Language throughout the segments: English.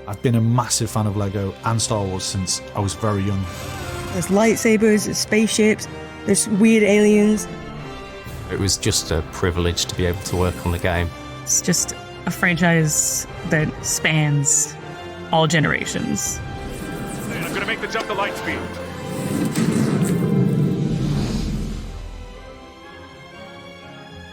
I've been a massive fan of Lego and Star Wars since I was very young. There's lightsabers, there's spaceships, there's weird aliens. It was just a privilege to be able to work on the game. It's just a franchise that spans all generations. I'm gonna make the jump to light speed.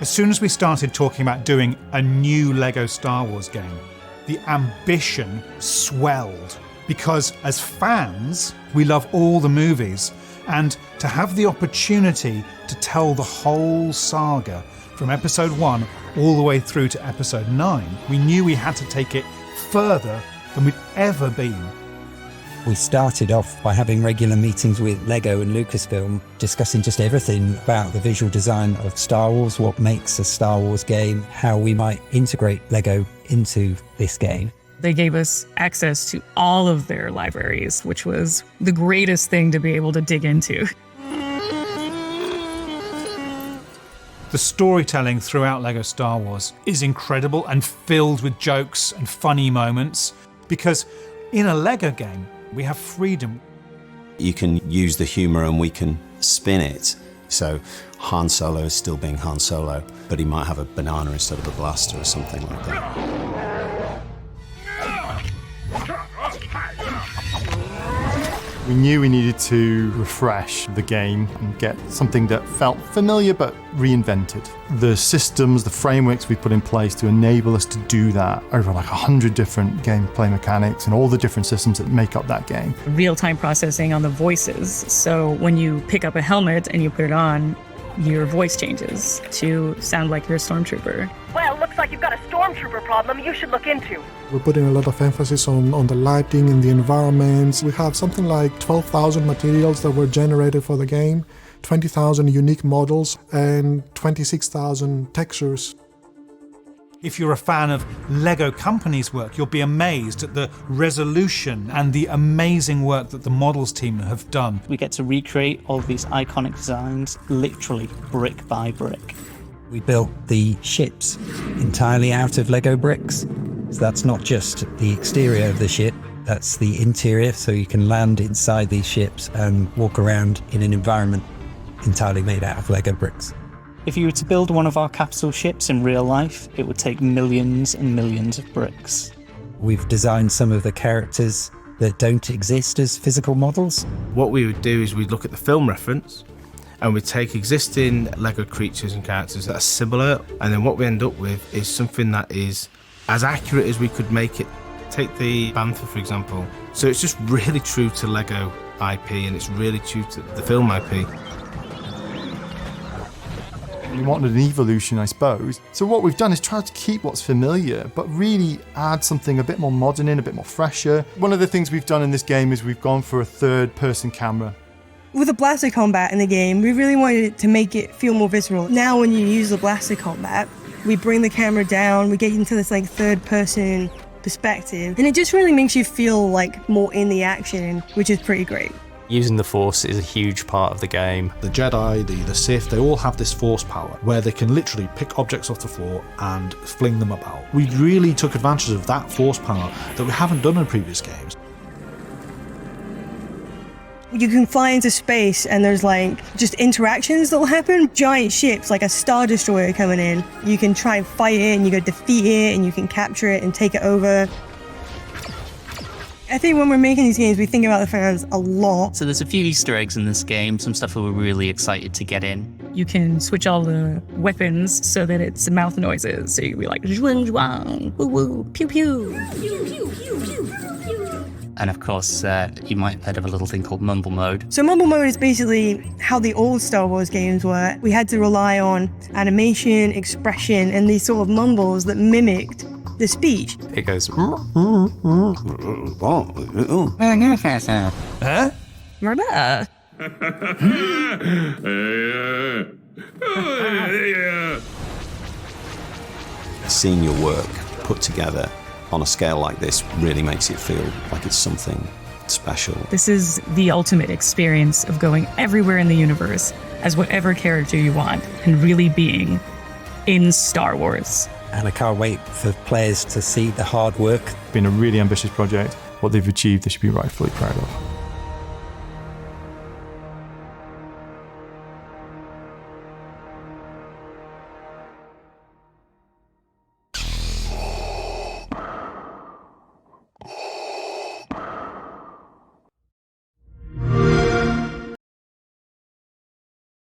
As soon as we started talking about doing a new Lego Star Wars game, the ambition swelled. Because as fans, we love all the movies, and to have the opportunity to tell the whole saga from episode 1 all the way through to episode 9, we knew we had to take it further than we'd ever been. We started off by having regular meetings with Lego and Lucasfilm, discussing just everything about the visual design of Star Wars, what makes a Star Wars game, how we might integrate Lego into this game. They gave us access to all of their libraries, which was the greatest thing to be able to dig into. The storytelling throughout Lego Star Wars is incredible and filled with jokes and funny moments, because in a Lego game, we have freedom. You can use the humour and we can spin it. So Han Solo is still being Han Solo, but he might have a banana instead of a blaster or something like that. We knew we needed to refresh the game and get something that felt familiar but reinvented. The systems, the frameworks we put in place to enable us to do that over like 100 different gameplay mechanics and all the different systems that make up that game. Real-time processing on the voices. So when you pick up a helmet and you put it on, your voice changes to sound like you're a stormtrooper. Well, looks like you've got a stormtrooper problem you should look into. We're putting a lot of emphasis on the lighting and the environments. We have something like 12,000 materials that were generated for the game, 20,000 unique models, and 26,000 textures. If you're a fan of Lego Company's work, you'll be amazed at the resolution and the amazing work that the models team have done. We get to recreate all of these iconic designs, literally brick by brick. We built the ships entirely out of Lego bricks. So that's not just the exterior of the ship, that's the interior, so you can land inside these ships and walk around in an environment entirely made out of Lego bricks. If you were to build one of our capital ships in real life, it would take millions and millions of bricks. We've designed some of the characters that don't exist as physical models. What we would do is we'd look at the film reference and we'd take existing Lego creatures and characters that are similar, and then what we end up with is something that is as accurate as we could make it. Take the Bantha, for example. So it's just really true to Lego IP and it's really true to the film IP. We wanted an evolution, I suppose. So what we've done is try to keep what's familiar, but really add something a bit more modern in, a bit more fresher. One of the things we've done in this game is we've gone for a third-person camera. With the blaster combat in the game, we really wanted to make it feel more visceral. Now when you use the blaster combat, we bring the camera down, we get into this like third-person perspective, and it just really makes you feel like more in the action, which is pretty great. Using the Force is a huge part of the game. The Jedi, the Sith, they all have this Force power where they can literally pick objects off the floor and fling them about. We really took advantage of that Force power that we haven't done in previous games. You can fly into space and there's like just interactions that will happen. Giant ships like a Star Destroyer coming in. You can try and fight it and you can defeat it and you can capture it and take it over. I think when we're making these games, we think about the fans a lot. So there's a few Easter eggs in this game, some stuff that we're really excited to get in. You can switch all the weapons so that it's mouth noises. So you can be like, zhuang zhuang, woo woo, pew pew. Pew, pew, pew, pew, pew. And of course, you might have heard of a little thing called Mumble Mode. So Mumble Mode is basically how the old Star Wars games were. We had to rely on animation, expression, and these sort of mumbles that mimicked the speech. It goes... Huh? Seeing your work put together on a scale like this really makes it feel like it's something special. This is the ultimate experience of going everywhere in the universe as whatever character you want and really being in Star Wars. and I can't wait for players to see the hard work. It's been a really ambitious project. What they've achieved, they should be rightfully proud of.